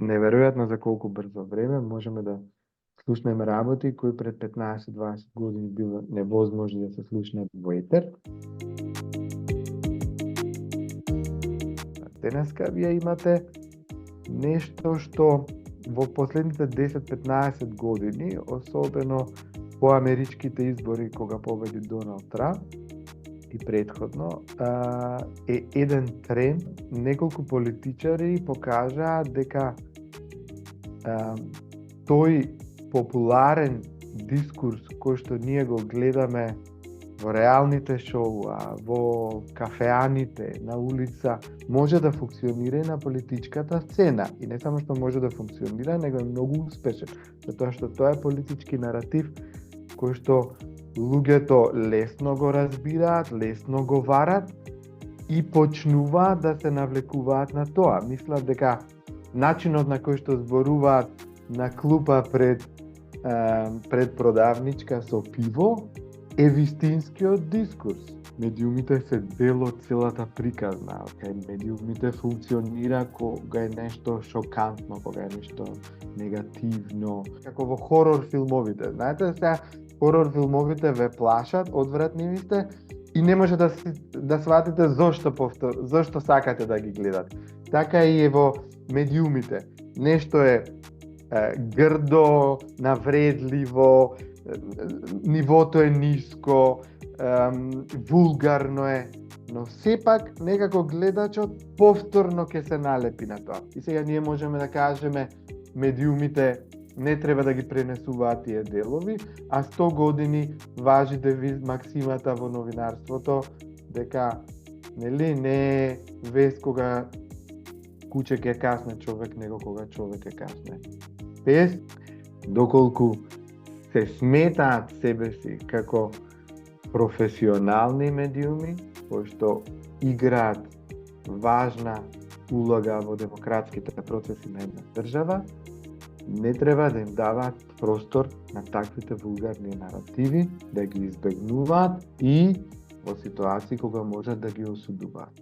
Неверојатно за колку брзо време можеме да слушнеме работи кои пред 15-20 години било невозможни да се слушнат во етер. Денеска вие имате нешто што во последните 10-15 години, особено по америчките избори кога победи Доналд Трамп и претходно, е еден тренд. Неколку политичари покажаа дека тој популарен дискурс кој што ние го гледаме во реалните шоуа, во кафеаните, на улица, може да функционира и на политичката сцена. И не само што може да функционира, него е многу успешен. Затоа што тоа е политички наратив кој што луѓето лесно го разбираат, лесно го варат и почнуваат да се навлекуваат на тоа. Мислат дека начинот на кој што зборуваат на клупа пред продавничка со пиво е вистинскиот дискурс. Медиумите се дел од целата приказна. Медиумите функционира кога е нешто шокантно, кога е нешто негативно. Како во хорор филмовите. Знаете, сега хорор филмовите ве плашат, одвратни ви сте и не може да сватите зошто сакате да ги гледате. Така и е во медиумите. Нешто е грдо, навредливо, нивото е ниско, вулгарно е, но сепак некако гледачот повторно ќе се налепи на тоа. И сега ние можеме да кажеме медиумите не треба да ги пренесуваат тие делови, а 100 години важи максимата во новинарството дека нели не е вест кога куче ќе касне човек, него кога човек ќе касне. Без доколку се сметаат себе си како професионални медиуми, кои што играат важна улога во демократските процеси на една држава, не треба да им даваат простор на таквите вулгарни наративи, да ги избегнуваат и во ситуации кога можат да ги осудуваат.